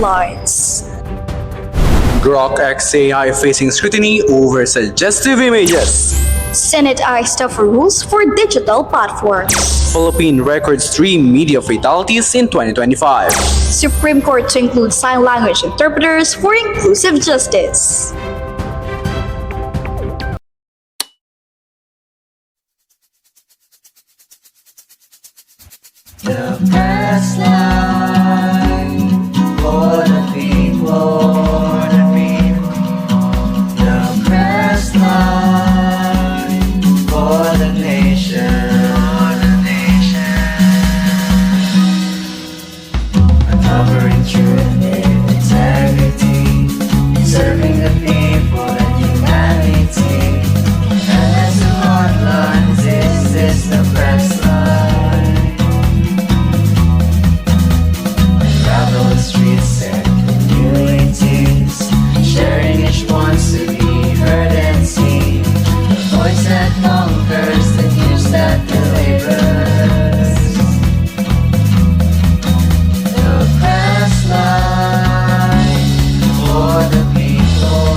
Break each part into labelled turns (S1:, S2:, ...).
S1: headlines.
S2: Grok XAI facing scrutiny over suggestive images.
S1: Senate eyes tougher rules for digital platforms.
S2: Philippines records 3 media fatalities in 2025.
S1: Supreme Court to include sign language interpreters for inclusive justice.
S3: The Pressline for the people. The Pressline for the nation. Uncovering truth and integrity, serving the people and humanity. And as the hotline, this is the Pressline. Travel the streets and communities, sharing each wants to be heard and seen. The voice that conquers, the news that delivers. The Pressline for the people.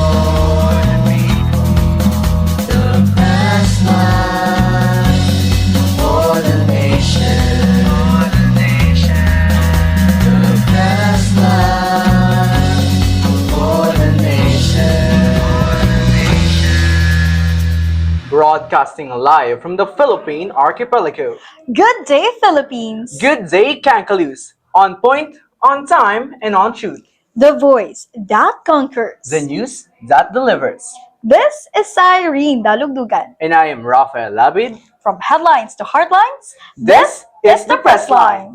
S3: The Pressline for the nation. The Pressline for the nation.
S2: Broadcasting live from the Philippine Archipelago.
S1: Good day, Philippines!
S2: Good day, Kankalus. On point, on time, and on truth.
S1: The voice that conquers.
S2: The news that delivers.
S1: This is Irene Dalugdugan.
S2: And I am Rafael Labid.
S1: From headlines to hardlines,
S2: This is the Pressline.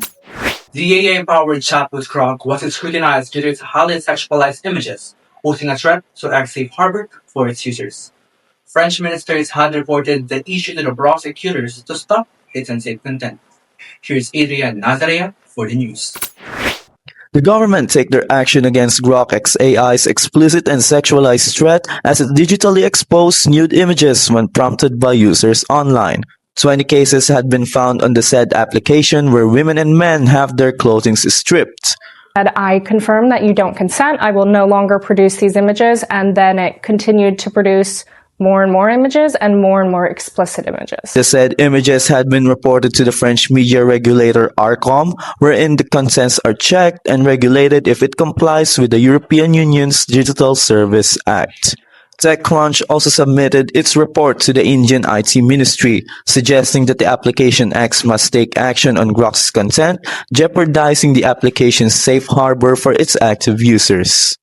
S4: The AI-empowered chatbot Grok was scrutinized due to its highly sexualized images, posing a threat to a safe harbor for its users. French ministers had reported the issue to the prosecutors to stop its unsafe content. Here's Adrian Nazarea for the news.
S5: The government take their action against Grok XAI's explicit and sexualized threat as it digitally exposed nude images when prompted by users online. 20 cases had been found on the said application where women and men have their clothing stripped.
S6: I confirm that you don't consent. I will no longer produce these images. And then it continued to produce more and more images and more explicit images.
S5: The said images had been reported to the French media regulator ARCOM, wherein the contents are checked and regulated if it complies with the European Union's Digital Service Act. TechCrunch also submitted its report to the Indian IT Ministry, suggesting that the application X must take action on Grok's content, jeopardizing the application's safe harbor for its active users.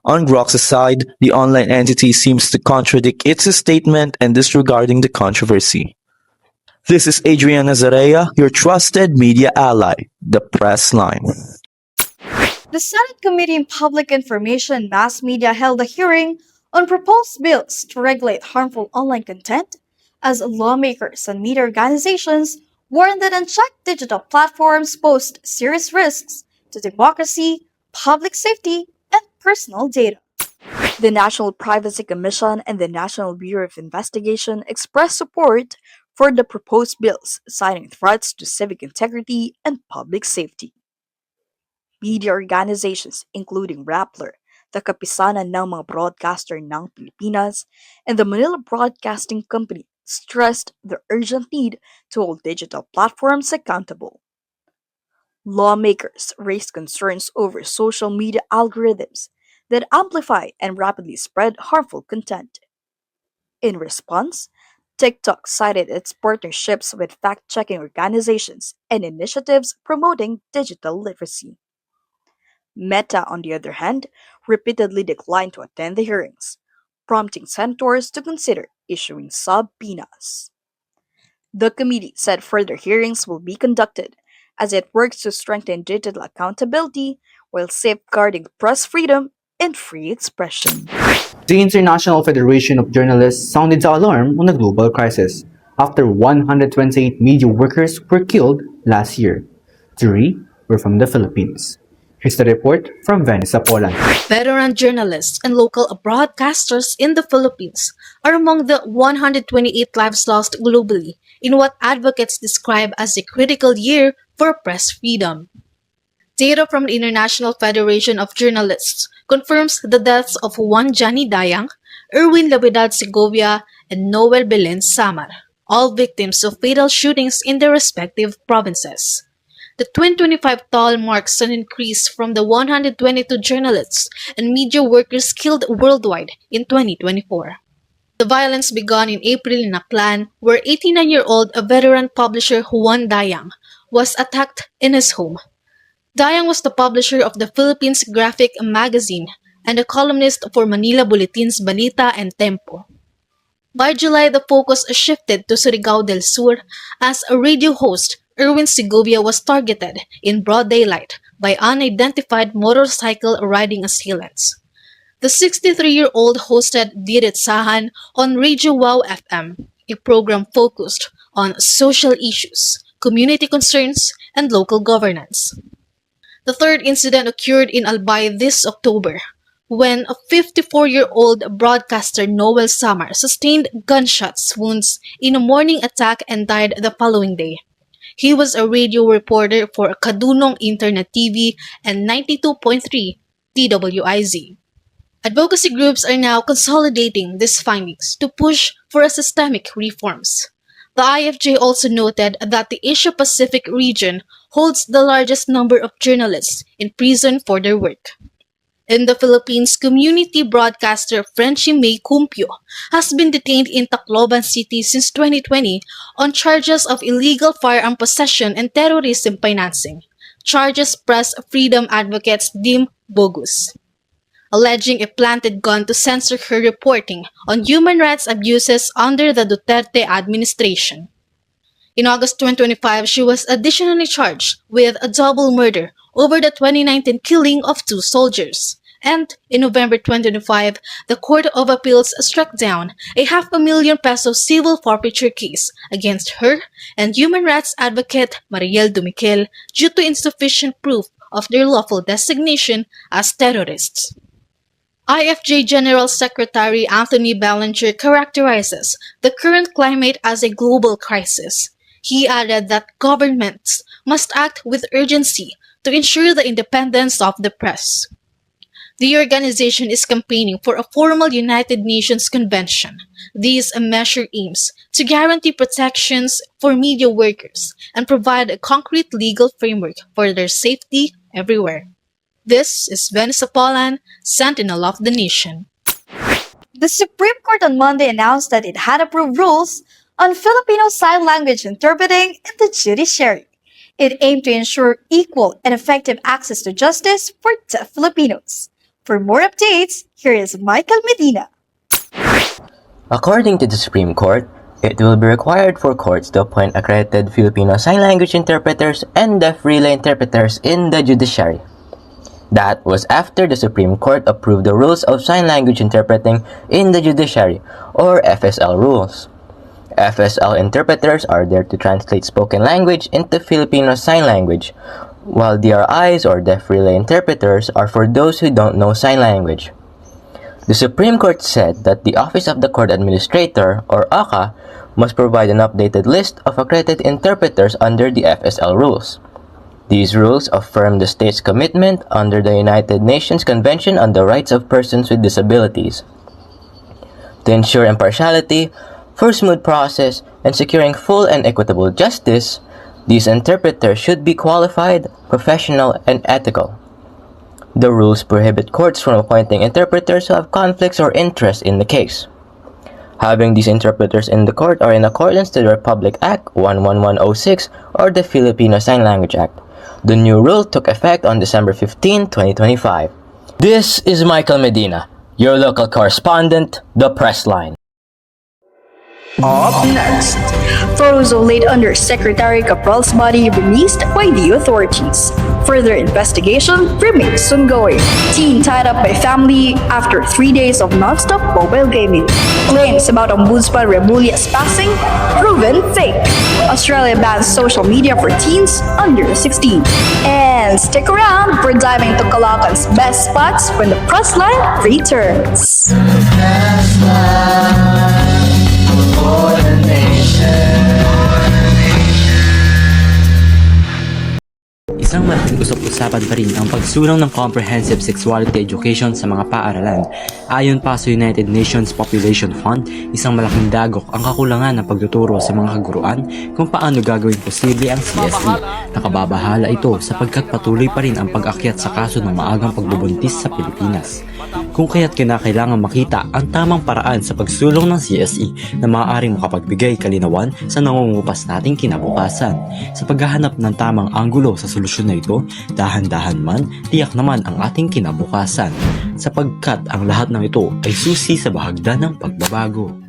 S5: On Grok's side, the online entity seems to contradict its statement and disregarding the controversy. This is Adriana Zarea, your trusted media ally, the Pressline.
S1: The Senate Committee on Public Information and Mass Media held a hearing on proposed bills to regulate harmful online content, as lawmakers and media organizations warned that unchecked digital platforms pose serious risks to democracy, public safety, and personal data. The National Privacy Commission and the National Bureau of Investigation expressed support for the proposed bills, citing threats to civic integrity and public safety. Media organizations including Rappler, the Kapisanan ng mga Broadcaster ng Pilipinas, and the Manila Broadcasting Company stressed the urgent need to hold digital platforms accountable. Lawmakers raised concerns over social media algorithms that amplify and rapidly spread harmful content. In response, TikTok cited its partnerships with fact-checking organizations and initiatives promoting digital literacy. Meta, on the other hand, repeatedly declined to attend the hearings, prompting senators to consider issuing subpoenas. The committee said further hearings will be conducted as it works to strengthen digital accountability while safeguarding press freedom and free expression.
S7: The International Federation of Journalists sounded the alarm on a global crisis after 128 media workers were killed last year. 3 were from the Philippines. Here's the report from Venice, Poland.
S8: Veteran journalists and local broadcasters in the Philippines are among the 128 lives lost globally in what advocates describe as a critical year for press freedom. Data from the International Federation of Journalists confirms the deaths of Juan Johnny Dayang, Erwin Lavidad Segovia, and Noel Belen Samar, all victims of fatal shootings in their respective provinces. The 2025 toll marks an increase from the 122 journalists and media workers killed worldwide in 2024. The violence began in April in Aklan, where 89-year-old veteran publisher Juan Dayang was attacked in his home. Dayang was the publisher of the Philippines Graphic magazine and a columnist for Manila Bulletin's Balita and Tempo. By July, the focus shifted to Surigao del Sur as a radio host. Erwin Segovia was targeted in broad daylight by unidentified motorcycle riding assailants. The 63-year-old hosted Diretsahan on Radio Wow FM, a program focused on social issues, community concerns, and local governance. The third incident occurred in Albay this October, when a 54-year-old broadcaster Noel Samar sustained gunshot wounds in a morning attack and died the following day. He was a radio reporter for Kadunong Internet TV and 92.3 TWIZ. Advocacy groups are now consolidating these findings to push for systemic reforms. The IFJ also noted that the Asia-Pacific region holds the largest number of journalists in prison for their work. In the Philippines, community broadcaster Frenchie May Cumpio has been detained in Tacloban City since 2020 on charges of illegal firearm possession and terrorism financing, charges press freedom advocates deem bogus. Alleging a planted gun to censor her reporting on human rights abuses under the Duterte administration. In August 2025, she was additionally charged with a double murder over the 2019 killing of 2 soldiers. And in November 2025, the Court of Appeals struck down a ₱500,000 civil forfeiture case against her and human rights advocate Mariel Dumiquel due to insufficient proof of their lawful designation as terrorists. IFJ General Secretary Anthony Ballinger characterizes the current climate as a global crisis. He added that governments must act with urgency to ensure the independence of the press. The organization is campaigning for a formal United Nations Convention. This measure aims to guarantee protections for media workers and provide a concrete legal framework for their safety everywhere. This is Vanessa Polan, Sentinel of the Nation.
S1: The Supreme Court on Monday announced that it had approved rules on Filipino Sign Language interpreting in the judiciary. It aimed to ensure equal and effective access to justice for deaf Filipinos. For more updates, here is Michael Medina.
S9: According to the Supreme Court, it will be required for courts to appoint accredited Filipino Sign Language interpreters and deaf relay interpreters in the judiciary. That was after the Supreme Court approved the rules of sign language interpreting in the judiciary, or FSL rules. FSL interpreters are there to translate spoken language into Filipino Sign Language, while DRIs or deaf relay interpreters are for those who don't know sign language. The Supreme Court said that the Office of the Court Administrator, or ACA, must provide an updated list of accredited interpreters under the FSL rules. These rules affirm the state's commitment under the United Nations Convention on the Rights of Persons with Disabilities. To ensure impartiality, for smooth process, and securing full and equitable justice, these interpreters should be qualified, professional, and ethical. The rules prohibit courts from appointing interpreters who have conflicts or interests in the case. Having these interpreters in the court are in accordance to the Republic Act 11106 or the Filipino Sign Language Act. The new rule took effect on December 15, 2025. This is Michael Medina, your local correspondent, The Pressline.
S10: Up next, photos of late Undersecretary Capral's body released by the authorities. Further investigation remains ongoing. Teen tied up by family after 3 days of non-stop mobile gaming. Claims about Ombudsman Remulla's passing proven fake. Australia bans social media for teens under 16. And stick around, we're diving into Caloocan's best spots when the Pressline returns.
S3: For the nation.
S11: Isang malaking usap-usapan pa rin ang pagsulong ng comprehensive sexuality education sa mga paaralan. Ayon pa sa United Nations Population Fund, isang malaking dagok ang kakulangan ng pagtuturo sa mga kaguruan kung paano gagawing posible ang CSE. Nakababahala ito sapagkat patuloy pa rin ang pag-akyat sa kaso ng maagang pagbubuntis sa Pilipinas. Kung kaya't kinakailangan makita ang tamang paraan sa pagsulong ng CSE na maaaring makapagbigay kalinawan sa nangungupas nating kinabukasan. Sa paghahanap ng tamang anggulo sa solusyon na ito, dahan-dahan man, tiyak naman ang ating kinabukasan. Sapagkat ang lahat ng ito ay susi sa bahagdan ng pagbabago.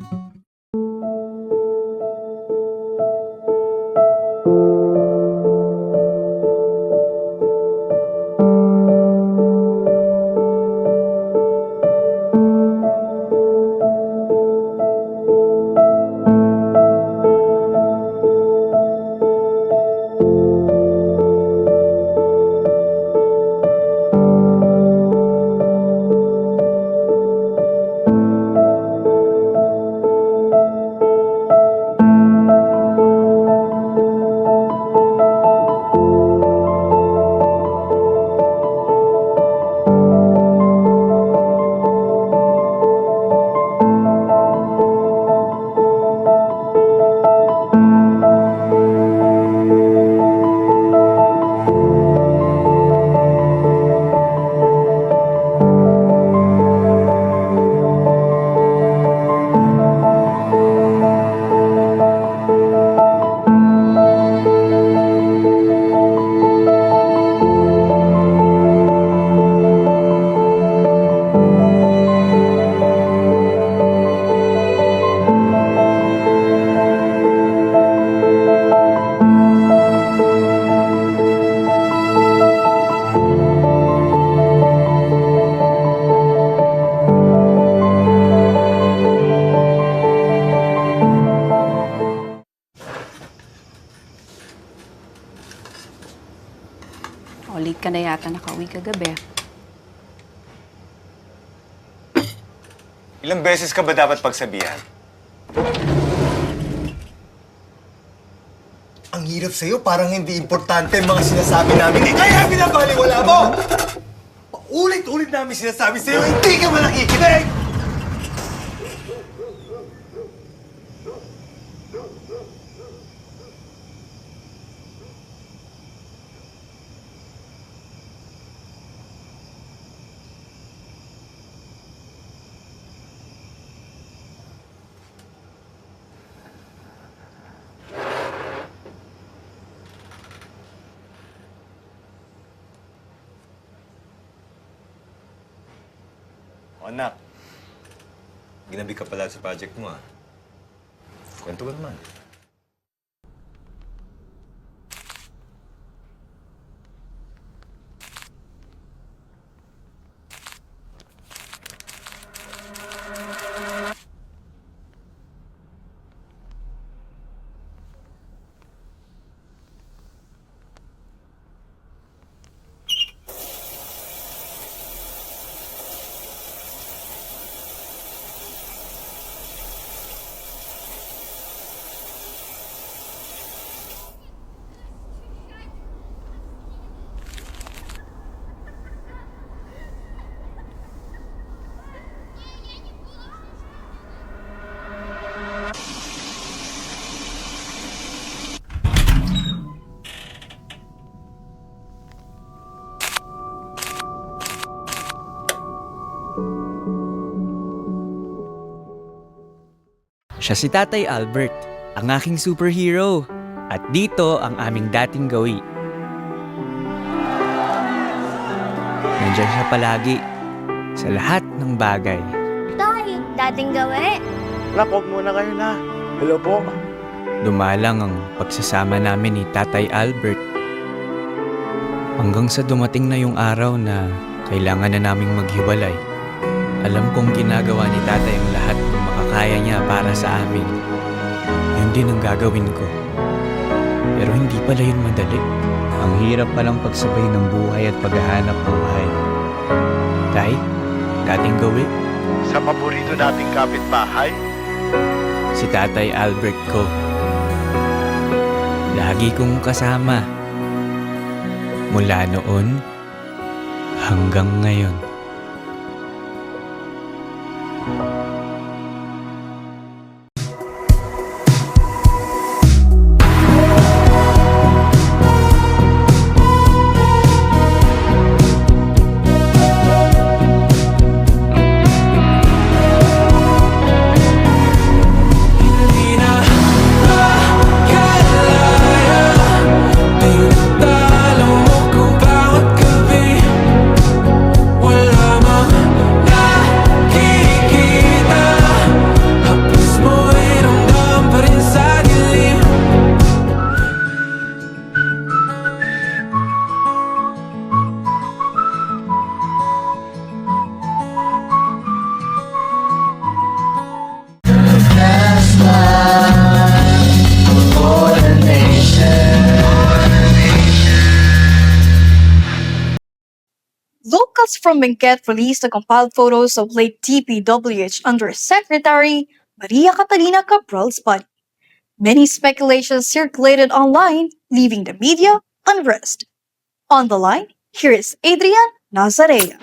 S12: Late ka na yata nakauwi kagabi.
S13: Ilang beses ka ba dapat pagsabihan?
S14: Ang hirap sa'yo, parang hindi importante ang mga sinasabi namin. Kaya binabaliwala mo! Paulit-ulit namin sinasabi sa'yo, hindi ka ba nakikinig?
S13: O anak, ginabi ka pala sa project mo ah. Kwento ka naman.
S15: Siya si Tatay Albert, ang aking superhero. At dito ang aming dating gawi. Nandiyan siya palagi sa lahat ng bagay.
S16: Tay, dating gawi.
S14: Anak, huwag muna kayo na. Hello po.
S15: Dumalang ang pagsasama namin ni Tatay Albert. Hanggang sa dumating na yung araw na kailangan na naming maghiwalay. Alam kong ginagawa ni Tatay ang lahat ng makakaya niya para sa amin. Yun din ang gagawin ko. Pero hindi pala yun madali. Ang hirap palang pagsabay ng buhay at paghahanap buhay. Tay, dating gawi.
S14: Sa paborito nating kapitbahay.
S15: Si Tatay Albert ko. Lagi kong kasama. mula noon hanggang ngayon.
S1: Locals from Benguet released the compiled photos of late DPWH Undersecretary Maria Catalina Cabral's body. Many speculations circulated online, leaving the media unrest. On the line, here is Adrian Nazarea.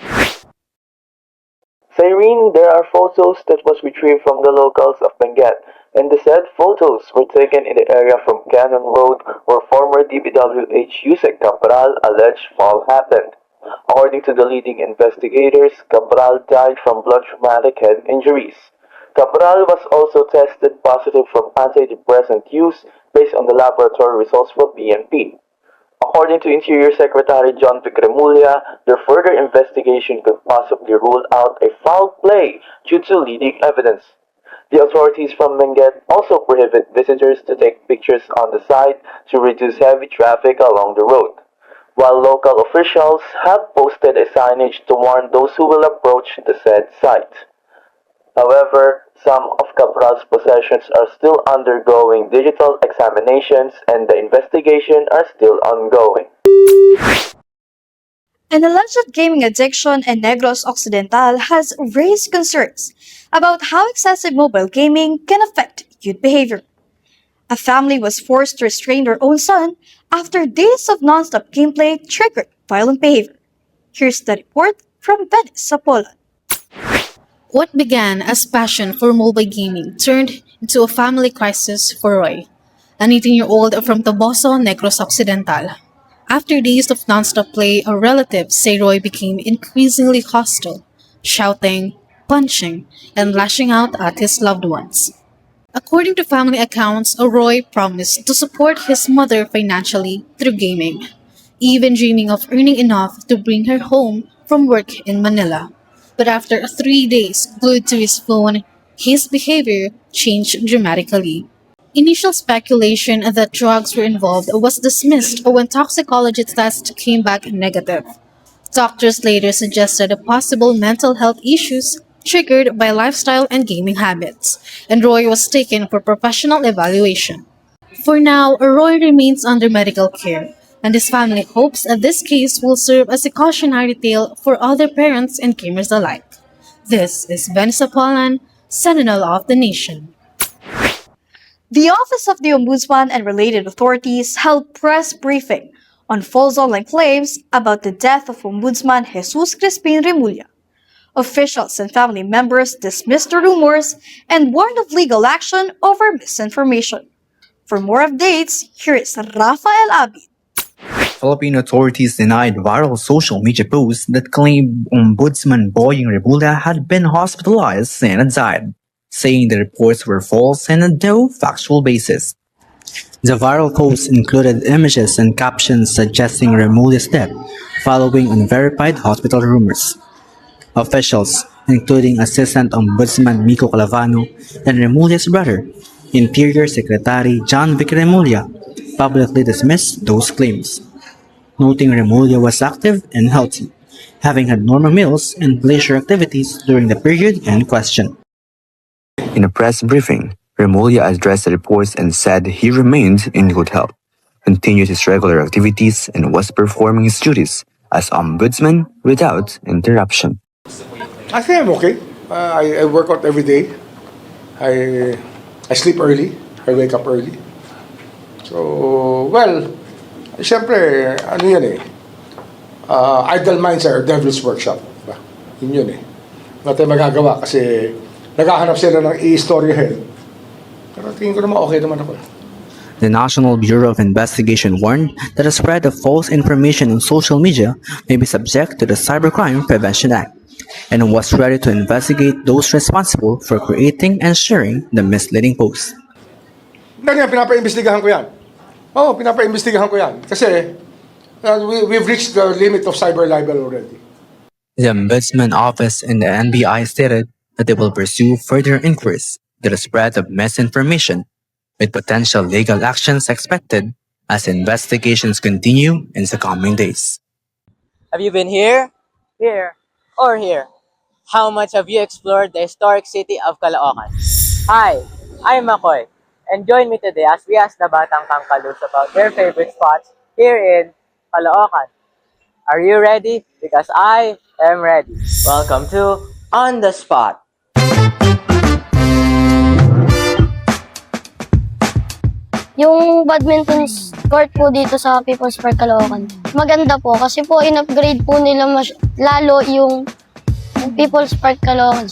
S5: Cyrene, there are photos that was retrieved from the locals of Benguet, and the said photos were taken in the area from Cannon Road where former DPWH Yusek Cabral alleged fall happened. According to the leading investigators, Cabral died from blood traumatic head injuries. Cabral was also tested positive from antidepressant use based on the laboratory results from PNP. According to Interior Secretary John Vicremulia, their further investigation could possibly rule out a foul play due to leading evidence. The authorities from Benguet also prohibit visitors to take pictures on the site to reduce heavy traffic along the road, while local officials have posted a signage to warn those who will approach the said site. However, some of Cabral's possessions are still undergoing digital examinations and the investigation are still ongoing.
S1: An alleged gaming addiction in Negros Occidental has raised concerns about how excessive mobile gaming can affect youth behavior. A family was forced to restrain their own son after days of nonstop gameplay triggered violent behavior. Here's the report from Venice, Poland.
S8: What began as passion for mobile gaming turned into a family crisis for Roy, an 18-year-old from Toboso, Negros Occidental. After days of nonstop play, relatives say Roy became increasingly hostile, shouting, punching, and lashing out at his loved ones. According to family accounts, Roy promised to support his mother financially through gaming, even dreaming of earning enough to bring her home from work in Manila. But after 3 days glued to his phone, his behavior changed dramatically. Initial speculation that drugs were involved was dismissed when toxicology tests came back negative. Doctors later suggested possible mental health issues triggered by lifestyle and gaming habits, and Roy was taken for professional evaluation. For now, Roy remains under medical care, and his family hopes that this case will serve as a cautionary tale for other parents and gamers alike. This is Vanessa Polan, Sentinel of the Nation.
S1: The Office of the Ombudsman and related authorities held press briefing on false online claims about the death of Ombudsman Jesus Crispin Remulla. Officials and family members dismissed the rumors and warned of legal action over misinformation. For more updates, here is Rafael Abid.
S17: Philippine authorities denied viral social media posts that claimed Ombudsman Boying Remulla had been hospitalized and died, saying the reports were false and had no factual basis. The viral posts included images and captions suggesting Remulla's death following unverified hospital rumors. Officials, including Assistant Ombudsman Miko Calavano and Remulla's brother, Interior Secretary John Vic Remulla, publicly dismissed those claims, noting Remulla was active and healthy, having had normal meals and leisure activities during the period in question.
S18: In a press briefing, Remulla addressed the reports and said he remained in good health, continued his regular activities, and was performing his duties as ombudsman without interruption.
S19: I think I'm okay. I work out every day. I sleep early. I wake up early. So, well, siyempre, ano yan eh. idle minds are devil's workshop. Diba? Yun eh. Wala tayong magagawa kasi naghahanap sila ng i-istoryahin. Pero tingin ko naman okay naman ako.
S7: The National Bureau of Investigation warned that the spread of false information on social media may be subject to the Cybercrime Prevention Act and was ready to investigate those responsible for creating and sharing the misleading posts.
S19: Ganyan, pinapaimbestigahan ko yan. Oo, pinapaimbestigahan ko yan. Kasi we've reached the limit of cyber libel already.
S7: The Ombudsman Office and the NBI stated that they will pursue further inquiries to the spread of misinformation, with potential legal actions expected as investigations continue in the coming days.
S20: Have you been here, here, or here? How much have you explored the historic city of Caloocan? Hi, I'm Makoy, and join me today as we ask the Batang Kangkalus about their favorite spots here in Caloocan. Are you ready? Because I am ready. Welcome to On the Spot.
S16: Yung badminton court po dito sa People's Park Caloocan, maganda po kasi po in-upgrade po nila lalo yung People's Park Caloocan.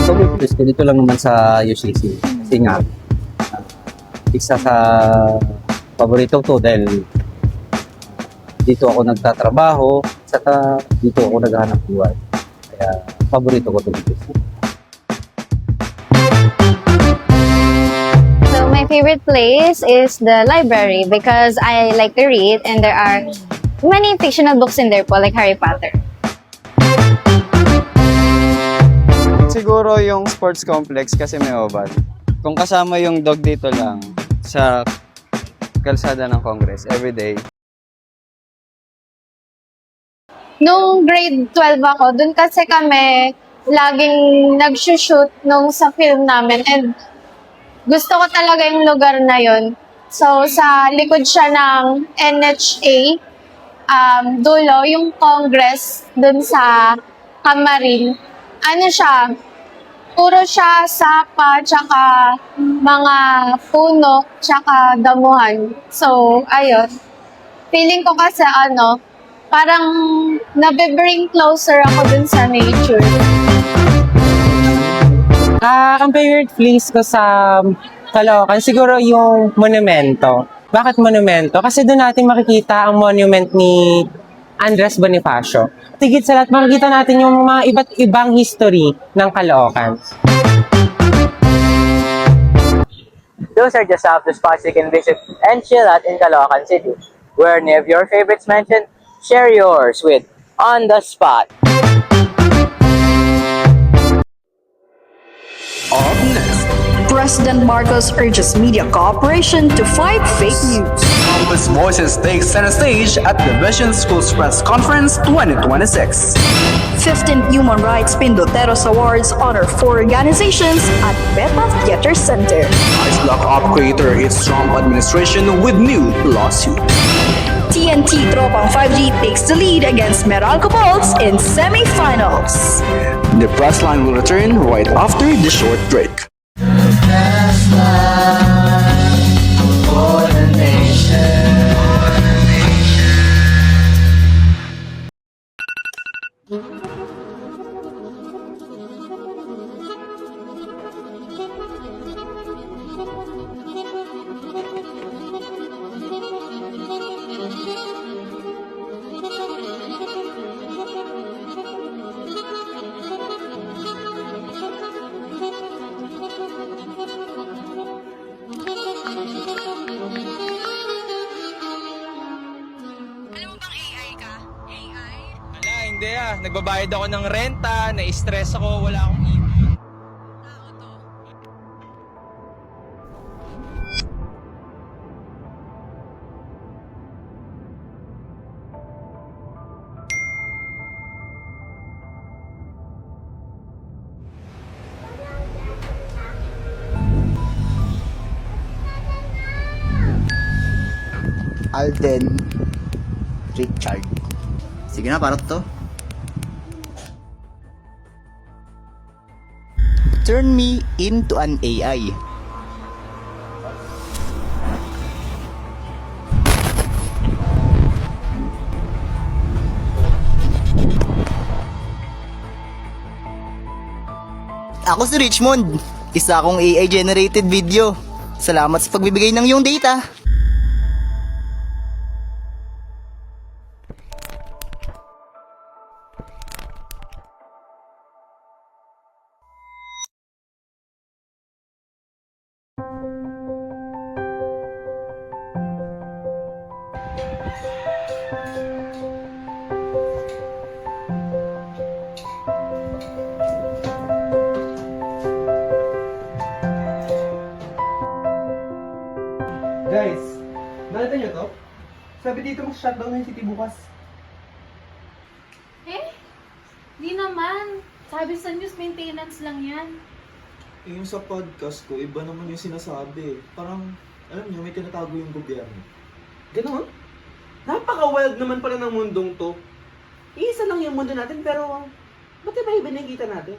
S21: So, dito lang naman sa UCC. Kasi nga, isa sa paborito ko dahil dito ako nagtatrabaho, saka dito ako naghahanap buhay. Kaya paborito ko ito dito.
S22: So my favorite place is the library because I like to read and there are many fictional books in there po like Harry Potter.
S23: Siguro yung sports complex kasi may oval. Kung kasama yung dog dito lang sa kalsada ng Congress everyday.
S22: Nung grade 12 ako, dun kasi kami laging nag-shoot nung sa film namin and gusto ko talaga yung lugar na yon. So, sa likod siya ng NHA, dulo, yung Congress dun sa Camarin. Ano siya, puro siya sapa, tsaka mga puno, tsaka damuhan. So, ayun. Feeling ko kasi parang nabibring closer ako dun sa nature.
S20: Ang favorite place ko sa Caloocan, siguro yung monumento. Bakit monumento? Kasi doon natin makikita ang monument ni Andres Bonifacio. Tigit sa lahat, makikita natin yung mga iba't ibang history ng Caloocan. Those are just some of the spots you can visit and chill at in Caloocan City. Were any of your favorites mentioned? Share yours with On the Spot.
S10: Up next, President Marcos urges media cooperation to fight fake news.
S2: Campus Voices takes center stage at the Vision Schools Press Conference 2026.
S10: 15th Human Rights Pindoteros Awards honor 4 organizations at Beta Theater Center.
S2: Ice Block Op creator hits Trump administration with new lawsuit.
S10: TNT Tropang 5G takes the lead against Meralco Bolts in semifinals.
S2: The Pressline will return right after the short break.
S3: For the nation.
S24: Hindi nagbabayad ako ng renta, na-stress ako, wala akong
S25: Alden Richard. Sige na, para to. Turn me into an AI. Ako si Richmond. Isa akong AI-generated video. Salamat sa pagbibigay ng iyong data.
S4: Guys, nakita niyo to? Sabi dito mag-shutdown na yung city bukas.
S6: Eh, di naman. Sabi sa news, maintenance lang yan.
S5: Yung sa podcast ko, iba naman yung sinasabi. Parang, alam niyo, may tinatago yung gobyerno.
S4: Ganon? Napaka-wild naman pala ng mundong to. Iisa lang yung mundo natin, pero ba't iba-iba nakikita natin?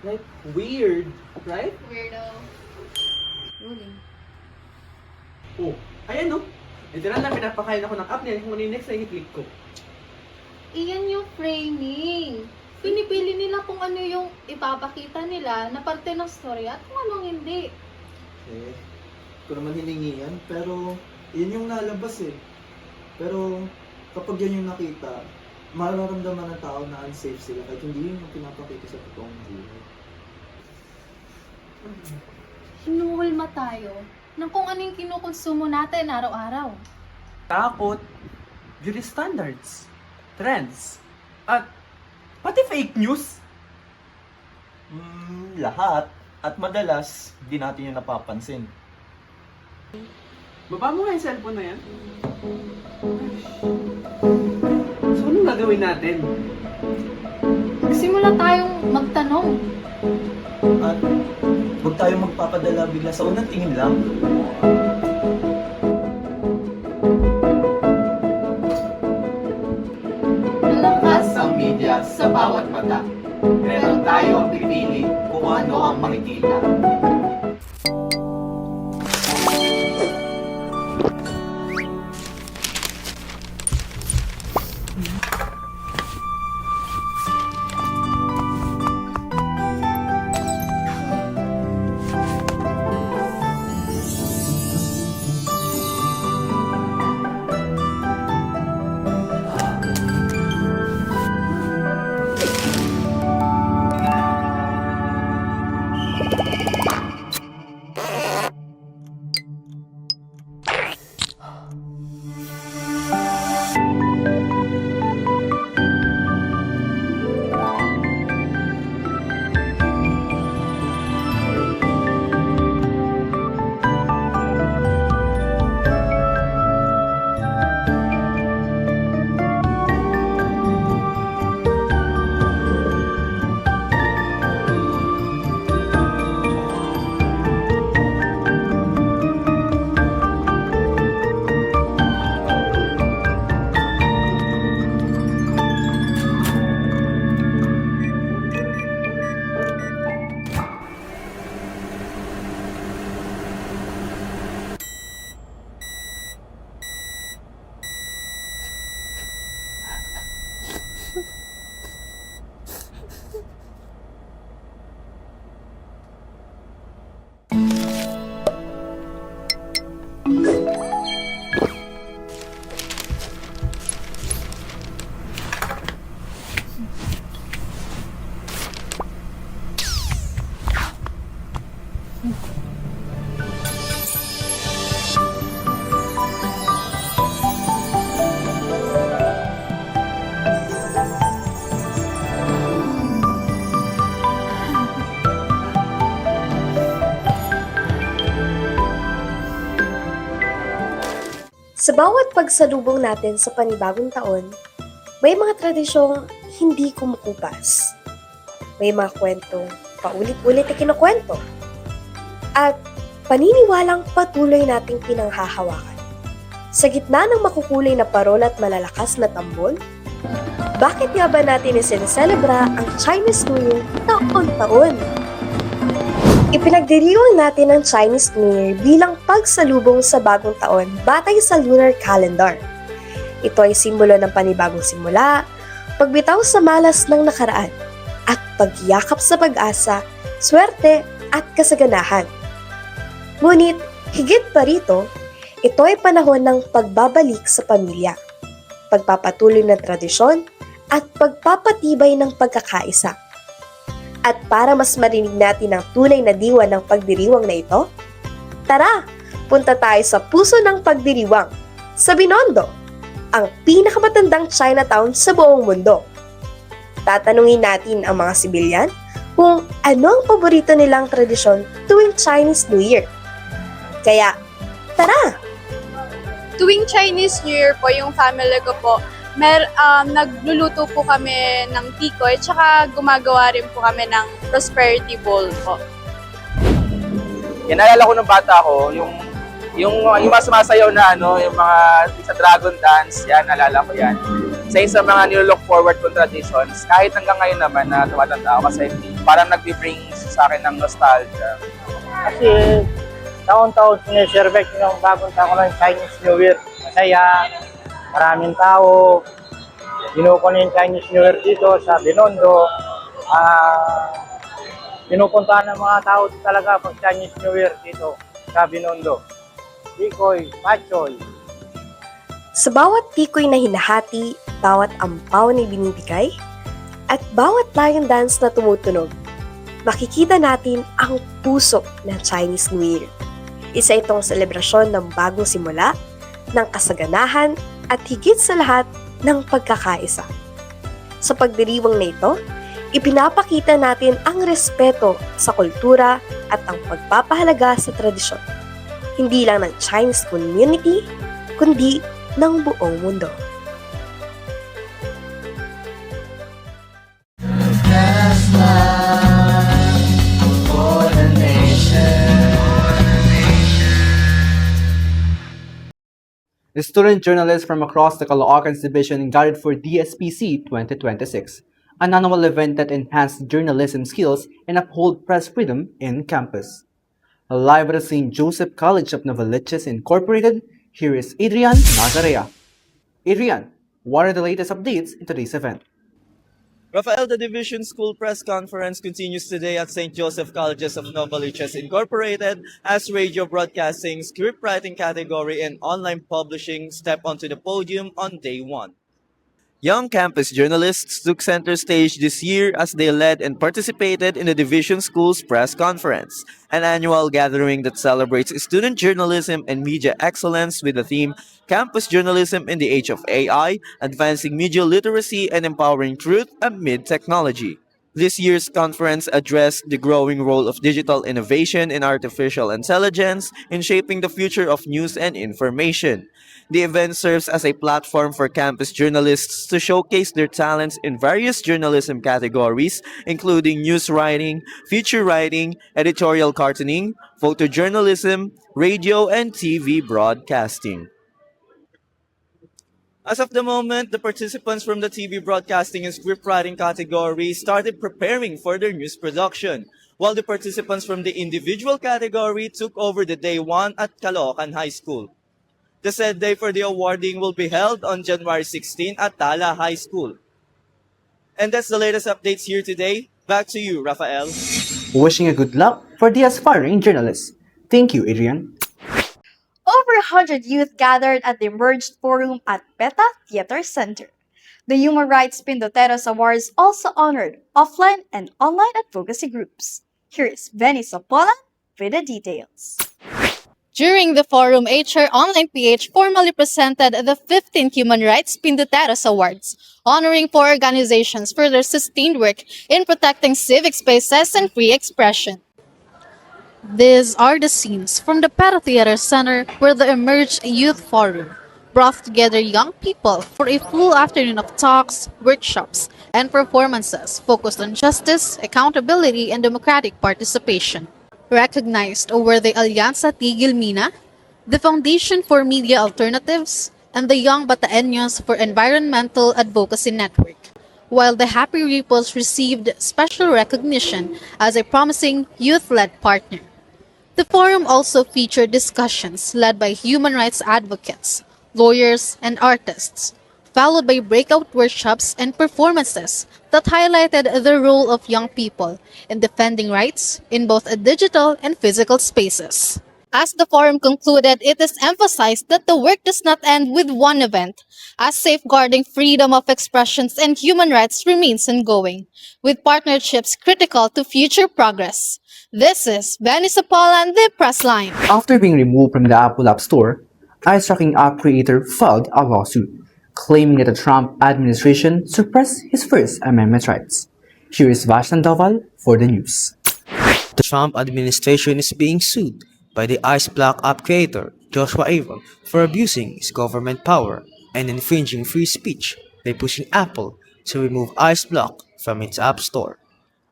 S4: Like, weird, right?
S6: Weirdo. Ruling.
S4: Oh, ayan no. Literal na pinapakain ako ng app niyan kung ano yung next na i-click ko.
S6: Iyan yung framing. Pinipili nila kung ano yung ipapakita nila na parte ng story at kung anong hindi.
S5: Eh, ko naman hiningi yan, pero yun yung nalabas eh. Pero kapag yan yung nakita, mararamdaman ng tao na unsafe sila kahit hindi yun yung pinapakita sa totoong buhay.
S6: Hinuhulma tayo ng kung ano yung kinukonsumo natin araw-araw.
S4: Takot, beauty standards, trends, at pati fake news.
S5: Lahat. At madalas, di natin yung napapansin.
S4: Baba mo nga yung cellphone na yan. So, anong gagawin natin?
S6: Magsimula tayong magtanong.
S5: At huwag tayong magpapadala bigla sa unang tingin lang.
S6: Malakas
S9: ang media sa bawat mata. Pero tayo ang pipili kung ano ang makikita.
S11: Sa bawat pagsalubong natin sa panibagong taon, may mga tradisyong hindi kumukupas. May mga kwentong paulit-ulit na kinukwento. At paniniwalang patuloy nating pinanghahawakan. Sa gitna ng makukulay na parol at malalakas na tambol, bakit nga ba natin isineselebra ang Chinese New Year taon-taon? Ipinagdiriwang natin ang Chinese New Year bilang pagsalubong sa bagong taon batay sa lunar calendar. Ito ay simbolo ng panibagong simula, pagbitaw sa malas ng nakaraan, at pagyakap sa pag-asa, swerte at kasaganahan. Ngunit higit pa rito, ito ay panahon ng pagbabalik sa pamilya, pagpapatuloy ng tradisyon at pagpapatibay ng pagkakaisa. At para mas marinig natin ang tunay na diwa ng pagdiriwang na ito, tara, punta tayo sa puso ng pagdiriwang, sa Binondo, ang pinakamatandang Chinatown sa buong mundo. Tatanungin natin ang mga sibilyan kung ano ang paborito nilang tradisyon tuwing Chinese New Year. Kaya, tara!
S8: Tuwing Chinese New Year po, yung family ko po, nagluluto po kami ng tikoy, tsaka gumagawa rin po kami ng prosperity bowl po.
S12: Yan, naalala ko nung bata ko, yung mga sumasayaw na yung mga sa dragon dance, yan, naalala ko yan. Sa mga nilook forward kong traditions, kahit hanggang ngayon naman na tumatanda ako kasi parang nag-bring sa akin ng nostalgia.
S13: Kasi taon-taon sineservect yung bagong taon ng Chinese New Year. Masaya, maraming tao, ginuko na yung Chinese New Year dito sa Binondo. Pinupuntahan ng mga tao talaga pag Chinese New Year dito sa Binondo. Tikoy, pachoy.
S11: Sa bawat tikoy na hinahati, bawat ampaw na binibigay, at bawat lion dance na tumutunog, makikita natin ang puso ng Chinese New Year. Isa itong selebrasyon ng bagong simula, ng kasaganahan, at higit sa lahat ng pagkakaisa. Sa pagdiriwang na ito, ipinapakita natin ang respeto sa kultura at ang pagpapahalaga sa tradisyon, hindi lang ng Chinese community, kundi ng buong mundo.
S7: The student journalists from across the Caloocan's division guided for DSPC 2026, an annual event that enhanced journalism skills and uphold press freedom in campus. Live at the St. Joseph College of Novaliches Incorporated, here is Adrian Nazarea. Adrian, what are the latest updates in today's event?
S5: Rafael, the Division School Press Conference continues today at St. Joseph Colleges of Novaliches Incorporated as radio broadcasting, script writing category, and online publishing step onto the podium on day one. Young campus journalists took center stage this year as they led and participated in the Division School's Press Conference, an annual gathering that celebrates student journalism and media excellence with the theme Campus Journalism in the Age of AI, Advancing Media Literacy and Empowering Truth Amid Technology. This year's conference addressed the growing role of digital innovation and artificial intelligence in shaping the future of news and information. The event serves as a platform for campus journalists to showcase their talents in various journalism categories, including news writing, feature writing, editorial cartooning, photojournalism, radio, and TV broadcasting. As of the moment, the participants from the TV broadcasting and script writing category started preparing for their news production, while the participants from the individual category took over the day one at Caloocan High School. The said day for the awarding will be held on January 16 at Tala High School. And that's the latest updates here today. Back to you, Rafael.
S7: Wishing a good luck for the aspiring journalists. Thank you, Adrian.
S1: Over 100 youth gathered at the Emerged Forum at PETA Theater Center. The Human Rights Pindoteros Awards also honored offline and online advocacy groups. Here is Benny Sopolan with the details.
S14: During the forum, HR Online PH formally presented the 15th Human Rights Pindoteros Awards, honoring 4 organizations for their sustained work in protecting civic spaces and free expression.
S22: These are the scenes from the PETA Theater Center where the Emerged Youth Forum brought together young people for a full afternoon of talks, workshops, and performances focused on justice, accountability, and democratic participation. Recognized were the Alianza Tigil Mina, the Foundation for Media Alternatives, and the Young Bataeños for Environmental Advocacy Network, while the Happy Ripples received special recognition as a promising youth-led partner. The forum also featured discussions led by human rights advocates, lawyers, and artists,
S14: followed by breakout workshops and performances that highlighted the role of young people in defending rights in both digital and physical spaces. As the forum concluded, it is emphasized that the work does not end with one event, as safeguarding freedom of expressions and human rights remains ongoing, with partnerships critical to future progress. This is Benny Sapolan, the Pressline.
S7: After being removed from the Apple App Store, ice tracking app creator filed a lawsuit, claiming that the Trump administration suppressed his First Amendment rights. Here is Vash Sandoval for the news.
S15: The Trump administration is being sued by the Ice Block app creator Joshua Avon for abusing his government power and infringing free speech by pushing Apple to remove Ice Block from its app store.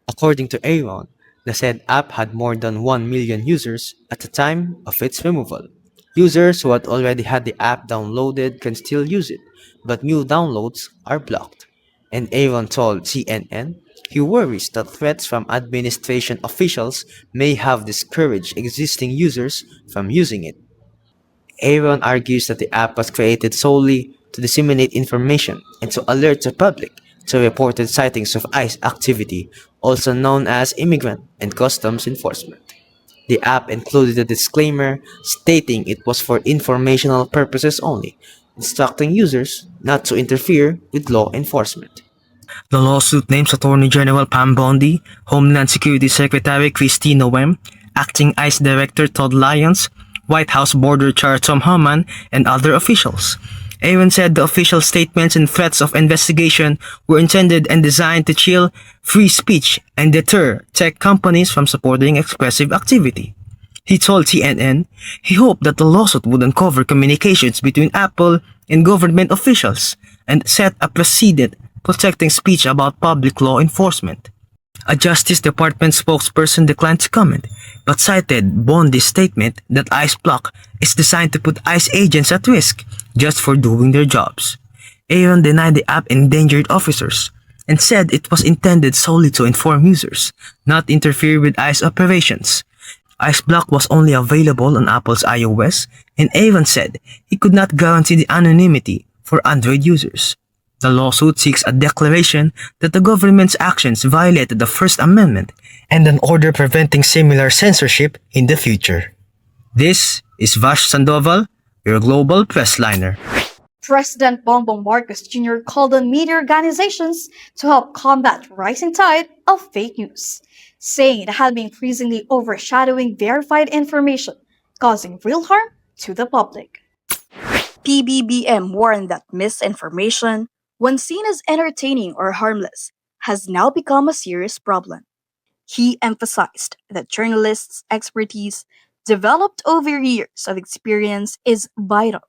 S15: According to Avon, the said app had more than 1 million users at the time of its removal. Users who had already had the app downloaded can still use it, but new downloads are blocked. And Avon told CNN he worries that threats from administration officials may have discouraged existing users from using it. Aaron argues that the app was created solely to disseminate information and to alert the public to reported sightings of ICE activity, also known as immigrant and customs enforcement. The app included a disclaimer stating it was for informational purposes only, instructing users not to interfere with law enforcement. The lawsuit names Attorney General Pam Bondi, Homeland Security Secretary Christine Noem, Acting ICE Director Todd Lyons, White House Border Chair Tom Homan, and other officials. Aaron said the official statements and threats of investigation were intended and designed to chill free speech and deter tech companies from supporting expressive activity. He told CNN he hoped that the lawsuit would uncover communications between Apple and government officials and set a precedent protecting speech about public law enforcement. A Justice Department spokesperson declined to comment, but cited Bondi's statement that ICE Block is designed to put ICE agents at risk just for doing their jobs. Aaron denied the app endangered officers and said it was intended solely to inform users, not interfere with ICE operations. ICE Block was only available on Apple's iOS, and Aaron said he could not guarantee the anonymity for Android users. The lawsuit seeks a declaration that the government's actions violated the First Amendment and an order preventing similar censorship in the future. This is Vash Sandoval, your global pressliner.
S1: President Bongbong Marcos Jr. called on media organizations to help combat rising tide of fake news, saying it had been increasingly overshadowing verified information, causing real harm to the public.
S10: PBBM warned that misinformation, when seen as entertaining or harmless, has now become a serious problem. He emphasized that journalists' expertise, developed over years of experience, is vital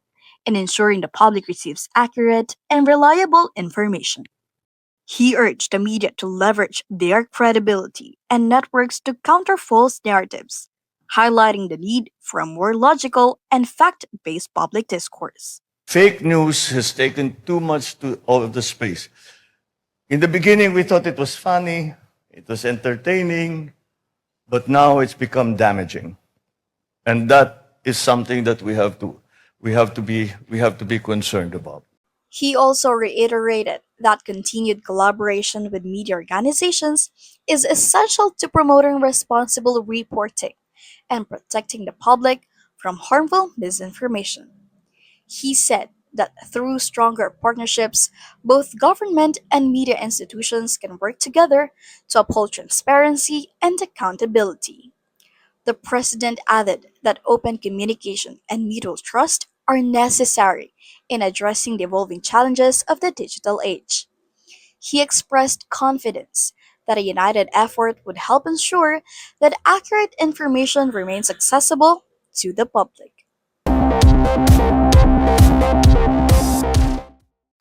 S10: in ensuring the public receives accurate and reliable information. He urged the media to leverage their credibility and networks to counter false narratives, highlighting the need for a more logical and fact based public discourse.
S16: Fake news has taken too much of the space. In the beginning, we thought it was funny, it was entertaining, but now it's become damaging. And that is something that we have to be concerned about.
S10: He also reiterated that continued collaboration with media organizations is essential to promoting responsible reporting and protecting the public from harmful misinformation. He said that through stronger partnerships, both government and media institutions can work together to uphold transparency and accountability. The president added that open communication and mutual trust are necessary in addressing the evolving challenges of the digital age. He expressed confidence that a united effort would help ensure that accurate information remains accessible to the public.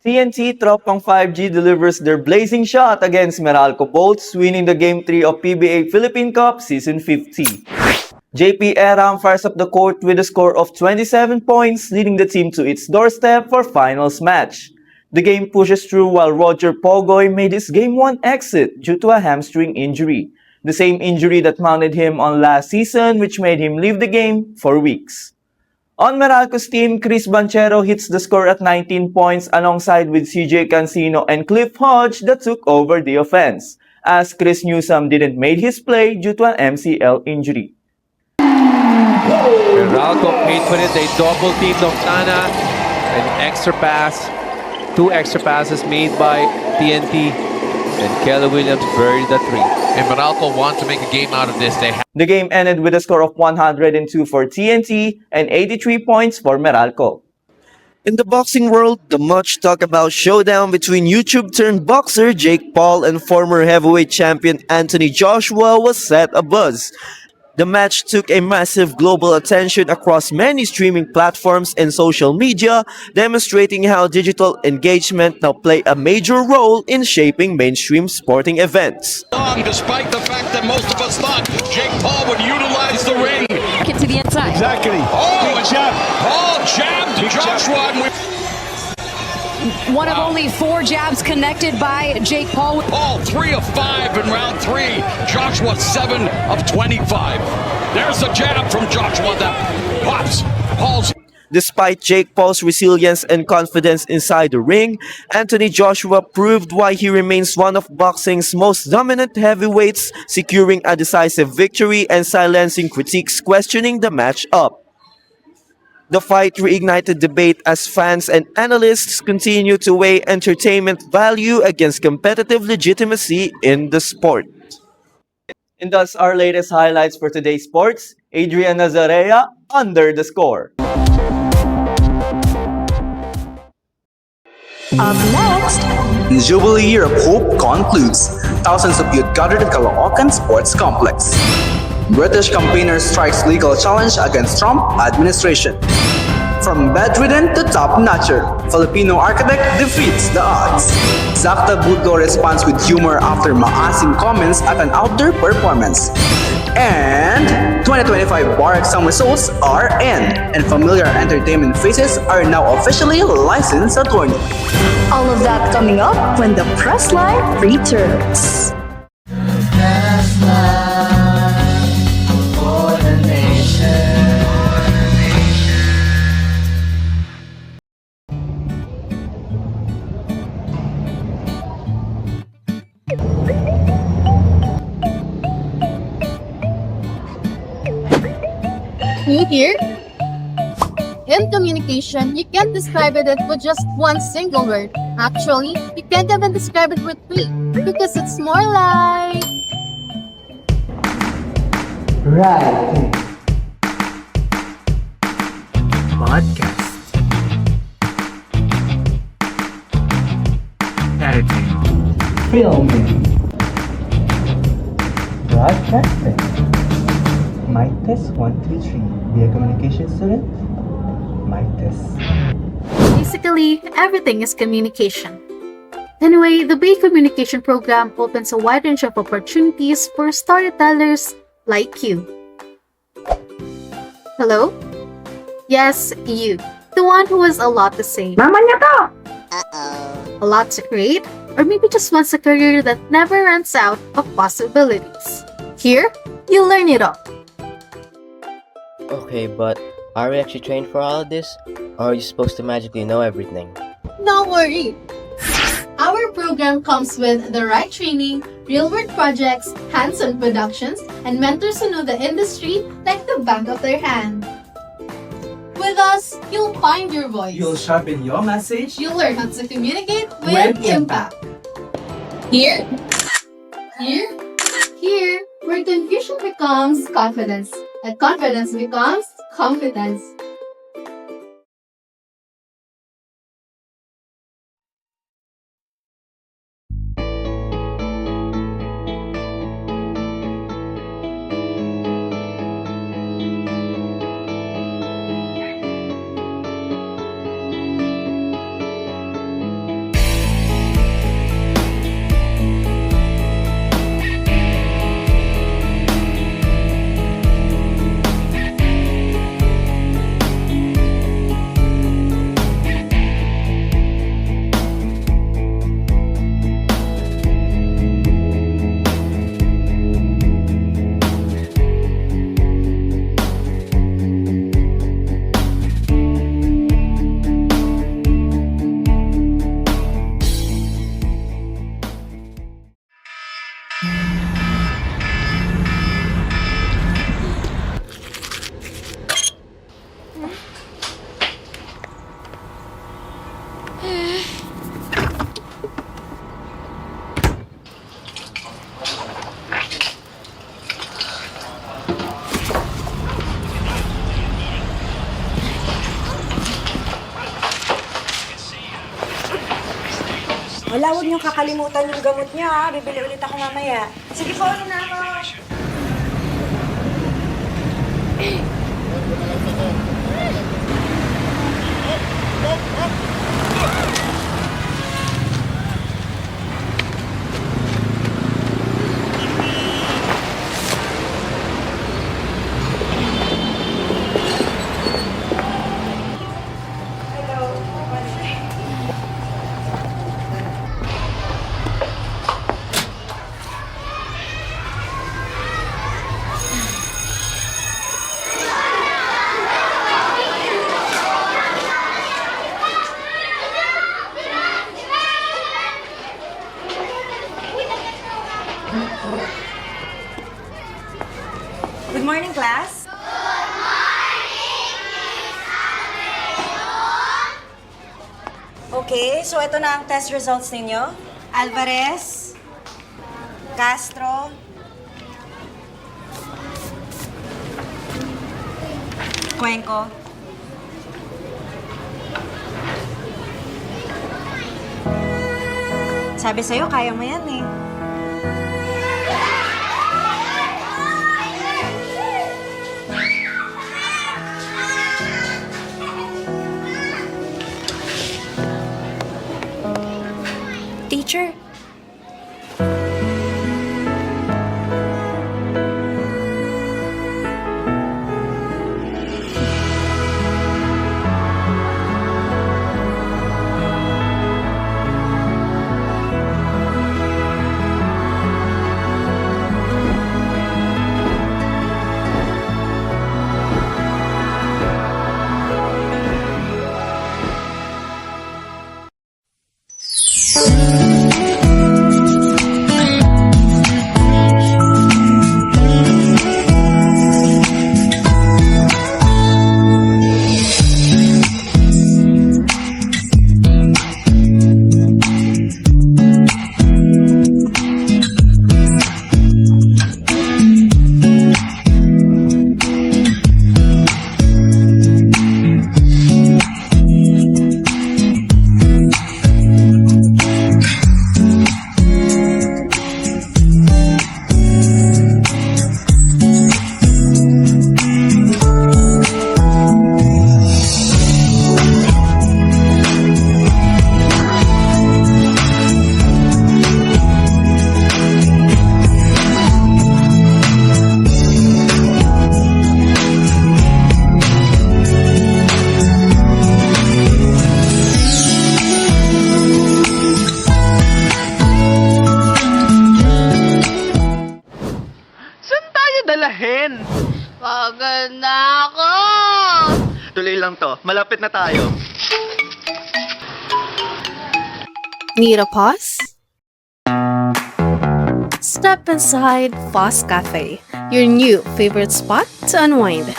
S5: TNT Tropang 5G delivers their blazing shot against Meralco Bolts, winning the Game 3 of PBA Philippine Cup Season 50. JP Eram fires up the court with a score of 27 points, leading the team to its doorstep for finals match. The game pushes through while Roger Pogoy made his Game 1 exit due to a hamstring injury, the same injury that mounted him on last season, which made him leave the game for weeks. On Meralco's team, Chris Banchero hits the score at 19 points alongside with CJ Cancino and Cliff Hodge that took over the offense, as Chris Newsome didn't make his play due to an MCL injury.
S17: Meralco paid for it. They double teamed Octana. An extra pass. 2 extra passes made by TNT. And Kelly Williams buried the 3.
S18: And Meralco want to make a game out of this.
S5: The game ended with a score of 102 for TNT and 83 points for Meralco.
S19: In the boxing world, the much talked about showdown between YouTube-turned-boxer Jake Paul and former heavyweight champion Anthony Joshua was set abuzz. The match took a massive global attention across many streaming platforms and social media, demonstrating how digital engagement now play a major role in shaping mainstream sporting events.
S21: Despite the fact that most of us thought Jake Paul would utilize the ring.
S23: Get to the inside.
S21: Exactly. Oh, Paul jabbed Joshua.
S23: One of only 4 jabs connected by Jake Paul.
S21: Paul 3 of 5 in round 3. Joshua 7 of 25. There's a jab from Joshua that pops Paul's.
S19: Despite Jake Paul's resilience and confidence inside the ring, Anthony Joshua proved why he remains one of boxing's most dominant heavyweights, securing a decisive victory and silencing critiques questioning the match-up. The fight reignited debate as fans and analysts continue to weigh entertainment value against competitive legitimacy in the sport.
S5: And thus our latest highlights for today's sports. Adrian Nazarea under the score.
S10: Up next,
S2: The Jubilee Year of Hope concludes. Thousands of youth gathered at Caloocan Sports Complex. British campaigner strikes legal challenge against Trump administration. From bedridden to top-notcher, Filipino architect defeats the odds. Zakta Budlo responds with humor after maasim comments at an outdoor performance. And 2025 bar exam results are in, and familiar entertainment faces are now officially licensed attorney.
S10: all of that coming up when the Pressline returns.
S14: New here? In communication, you can't describe it with just one single word. Actually, you can't even describe it with 3 because it's more like...
S26: Right. Podcast. Editing. Filming. Broadcasting. Mic test 1, 2, 3. Be a communication student? Mic test.
S14: Basically, everything is communication. Anyway, the Bay Communication program opens a wide range of opportunities for storytellers like you. Hello? Yes, you. The one who has a lot to say. Mama niya to! A lot to create, or maybe just wants a career that never runs out of possibilities. Here, you'll learn it all.
S20: Okay, but are we actually trained for all of this? Or are you supposed to magically know everything?
S14: Don't worry. Our program comes with the right training, real-world projects, hands-on productions, and mentors who know the industry like the back of their hand. With us, you'll find your voice.
S27: You'll sharpen your message.
S14: You'll learn how to communicate with impact. Here, where confusion becomes confidence, and confidence becomes competence.
S3: Hala, huwag niyong kakalimutan yung gamot niya ha. Bibili ulit ako mamaya. Sige po, ano na ako? Good morning, class. Okay, so ito na ang test results ninyo. Alvarez, Castro, Cuenco. Sabi sa'yo, kaya mo yan eh. Teacher.
S4: dalahin?
S22: Pagod na ako!
S4: Tuloy lang to. Malapit na tayo.
S14: Need a pause? Step inside Foss Cafe, your new favorite spot to unwind.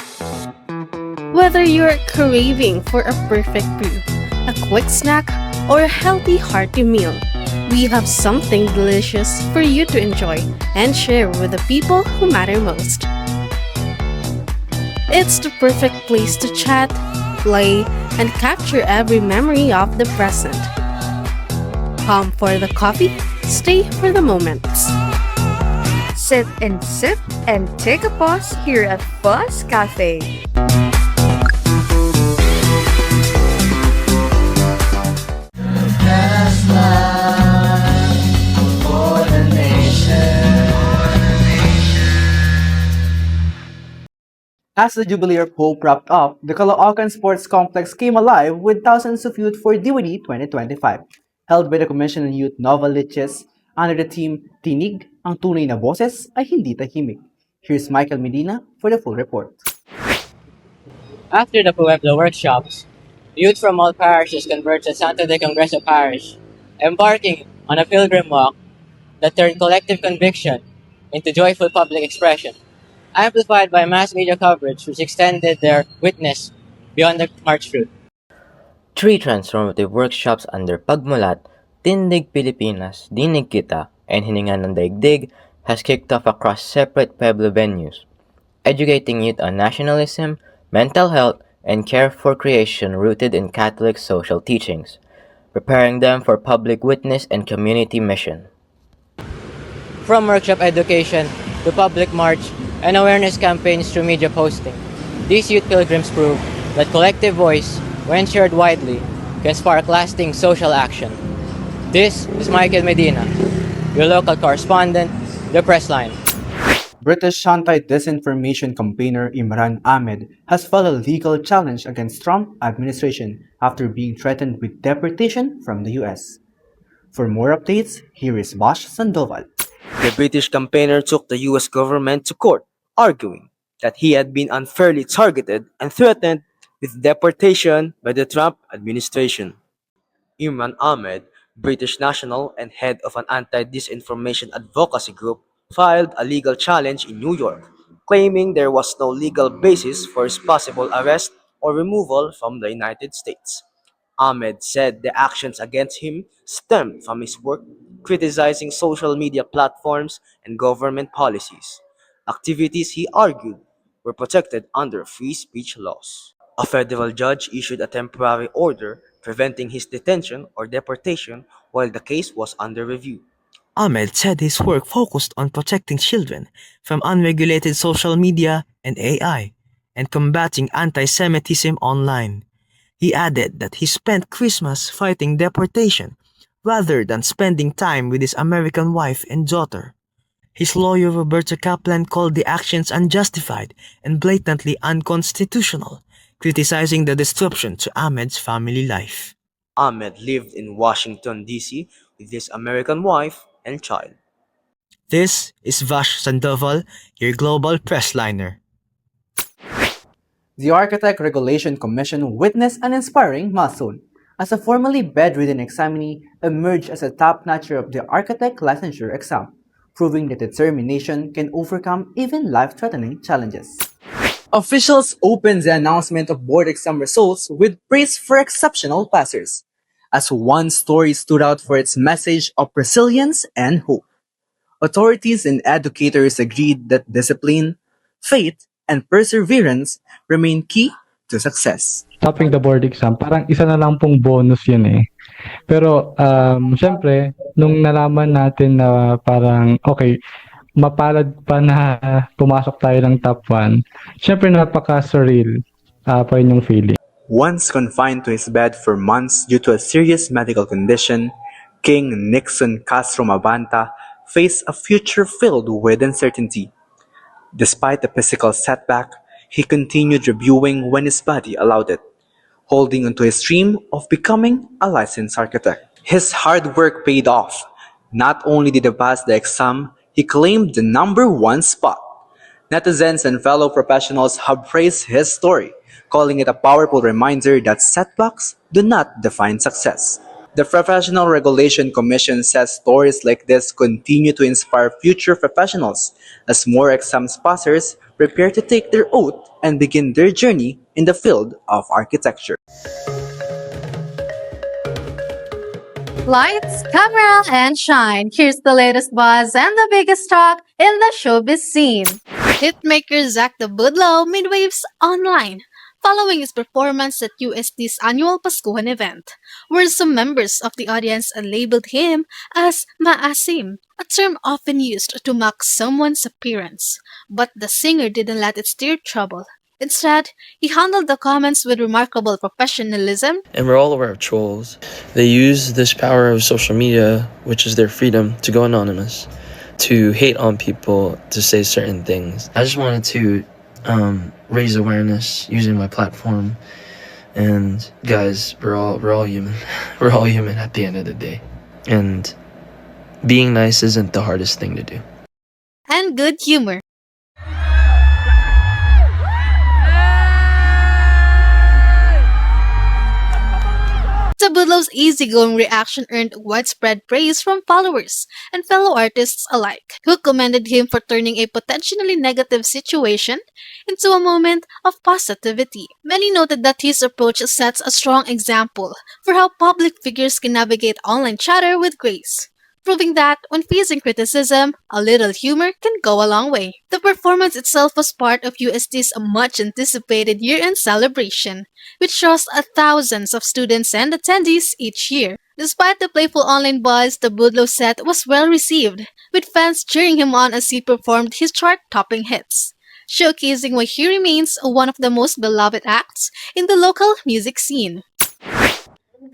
S14: Whether you're craving for a perfect brew, a quick snack, or a healthy, hearty meal, we have something delicious for you to enjoy and share with the people who matter most. It's the perfect place to chat, play, and capture every memory of the present. Come for the coffee, stay for the moments.
S10: Sit and sip and take a pause here at Foss Cafe.
S7: As the Jubilee of Hope wrapped up, the Caloocan Sports Complex came alive with thousands of youth for DWD 2025, held by the Commission on Youth Nova Liches under the theme Tinig, ang tunay na boses ay hindi tahimik. Here's Michael Medina for the full report.
S20: After the Pueblo workshops, youth from all parishes converged at Santo de Congreso Parish, embarking on a pilgrim walk that turned collective conviction into joyful public expression, amplified by mass media coverage which extended their witness beyond the march route.
S6: 3 transformative workshops under Pagmulat, Tindig Pilipinas, Dinig Kita, and Hininga ng Daigdig has kicked off across separate Pueblo venues, educating youth on nationalism, mental health, and care for creation rooted in Catholic social teachings. preparing them for public witness and community mission.
S20: From workshop education to public march and awareness campaigns through media posting, these youth pilgrims prove that collective voice, when shared widely, can spark lasting social action. This is Michael Medina, your local correspondent, The Pressline.
S7: British anti-disinformation campaigner Imran Ahmed has filed a legal challenge against Trump administration after being threatened with deportation from the US. For more updates, here is Vash Sandoval.
S15: The British campaigner took the US government to court, arguing that he had been unfairly targeted and threatened with deportation by the Trump administration. Imran Ahmed, British national and head of an anti-disinformation advocacy group, filed a legal challenge in New York, claiming there was no legal basis for his possible arrest or removal from the United States. Ahmed said the actions against him stemmed from his work criticizing social media platforms and government policies, activities he argued were protected under free speech laws. A federal judge issued a temporary order preventing his detention or deportation while the case was under review. Ahmed said his work focused on protecting children from unregulated social media and AI, and combating anti-Semitism online. He added that he spent Christmas fighting deportation rather than spending time with his American wife and daughter. His lawyer Roberto Kaplan called the actions unjustified and blatantly unconstitutional, criticizing the disruption to Ahmed's family life. Ahmed lived in Washington, D.C. with his American wife and child. This is Vash Sandoval, your global pressliner.
S7: The Architect Regulation Commission witnessed an inspiring milestone as a formerly bedridden examinee emerged as a top notcher of the architect licensure exam, proving that determination can overcome even life-threatening challenges. Officials opened the announcement of board exam results with praise for exceptional passers, as one story stood out for its message of resilience and hope. Authorities and educators agreed that discipline, faith, and perseverance remain key to success.
S8: Topping the board exam, parang isa na lang pong bonus yun eh. Pero syempre, nung nalaman natin na parang okay, mapalad pa na pumasok tayo ng top 1, syempre napaka-surreal pa rin yung feeling.
S2: Once confined to his bed for months due to a serious medical condition, King Nixon Castro Mabanta faced a future filled with uncertainty. Despite the physical setback, he continued reviewing when his body allowed it, holding onto his dream of becoming a licensed architect. His hard work paid off. Not only did he pass the exam, he claimed the #1 spot. Netizens and fellow professionals have praised his story, calling it a powerful reminder that setbacks do not define success. The Professional Regulation Commission says stories like this continue to inspire future professionals as more exams passers prepare to take their oath and begin their journey in the field of architecture.
S14: Lights, camera, and shine. Here's the latest buzz and the biggest talk in the showbiz scene. Hitmaker Zach the Budlow made waves online following his performance at USD's annual Paskuhan event, where some members of the audience labeled him as maasim, a term often used to mock someone's appearance. But the singer didn't let it steer trouble. Instead, he handled the comments with remarkable professionalism.
S9: And we're all aware of trolls. They use this power of social media, which is their freedom to go anonymous, to hate on people, to say certain things. I just wanted to raise awareness using my platform. And guys, we're all human. We're all human at the end of the day. And being nice isn't the hardest thing to do.
S14: And good humor. Budlow's easygoing reaction earned widespread praise from followers and fellow artists alike, who commended him for turning a potentially negative situation into a moment of positivity. Many noted that his approach sets a strong example for how public figures can navigate online chatter with grace. proving that when facing criticism, a little humor can go a long way. The performance itself was part of UST's much-anticipated year-end celebration, which draws thousands of students and attendees each year. Despite the playful online buzz, the Budlow set was well received, with fans cheering him on as he performed his chart-topping hits, showcasing why he remains one of the most beloved acts in the local music scene.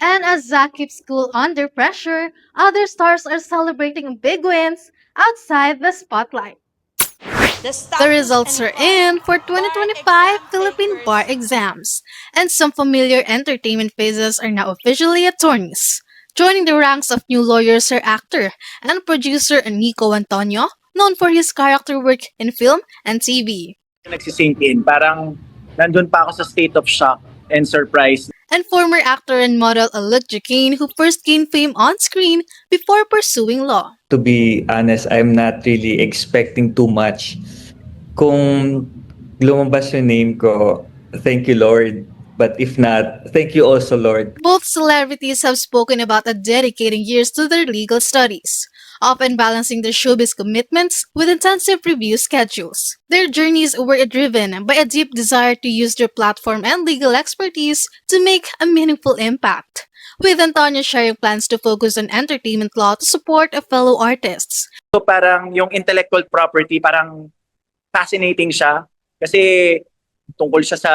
S14: And as Zach keeps cool under pressure, other stars are celebrating big wins outside the spotlight. The results are in for 2025 Philippine bar exams, and some familiar entertainment faces are now officially attorneys. Joining the ranks of new lawyers are actor and producer Nico Antonio, known for his character work in film and TV.
S1: Nagsisink in, parang nandun pa ako sa state of shock and surprise.
S14: And former actor and model Alec Jacane, who first gained fame on screen before pursuing law.
S11: To be honest, I'm not really expecting too much. Kung lumabas yung name ko, thank you Lord. But if not, thank you also Lord.
S14: Both celebrities have spoken about dedicating years to their legal studies, often balancing their showbiz commitments with intensive review schedules. Their journeys were driven by a deep desire to use their platform and legal expertise to make a meaningful impact, with Antonio sharing plans to focus on entertainment law to support fellow artists.
S1: So parang yung intellectual property, parang fascinating siya kasi tungkol siya sa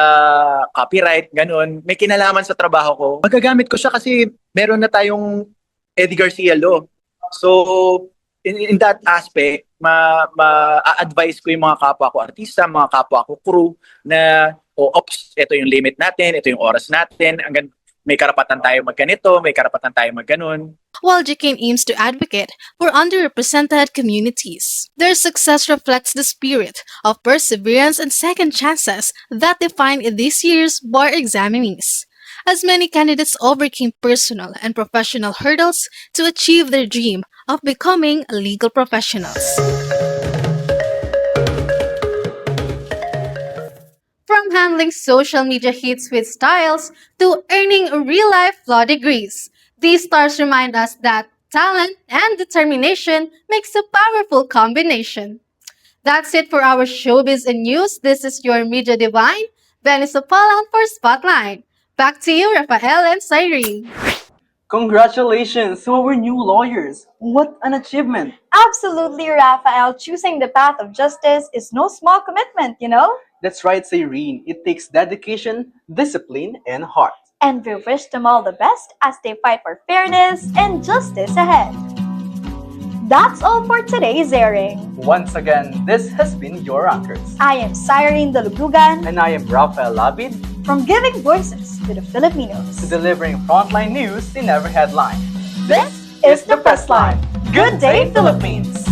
S1: copyright, ganun. May kinalaman sa trabaho ko. Magagamit ko siya kasi meron na tayong Eddie Garcia law. So, in that aspect, ma-advise ko yung mga kapwa ko artista, mga kapwa ko crew na, ops, ito yung limit natin, ito yung oras natin, hanggang may karapatan tayo magganito, may karapatan tayo magganon.
S14: While Jacane aims to advocate for underrepresented communities, their success reflects the spirit of perseverance and second chances that define this year's bar examinees, as many candidates overcame personal and professional hurdles to achieve their dream of becoming legal professionals. From handling social media hits with styles to earning real-life law degrees, these stars remind us that talent and determination makes a powerful combination. That's it for our showbiz and news. This is your media divine, Dennis Opalan for Spotlight. Back to you, Rafael and Cyrene.
S2: Congratulations to our new lawyers. What an achievement.
S10: Absolutely, Raphael. Choosing the path of justice is no small commitment, you know?
S2: That's right, Cyrene. It takes dedication, discipline, and heart.
S10: And we wish them all the best as they fight for fairness and justice ahead. That's all for today's airing.
S2: Once again, this has been your anchors.
S10: I am Cyrene Daluglugan.
S2: And I am Rafael Labid.
S10: From giving voices to the Filipinos
S2: to delivering frontline news in every headline.
S10: This is the Pressline. Good day, Philippines!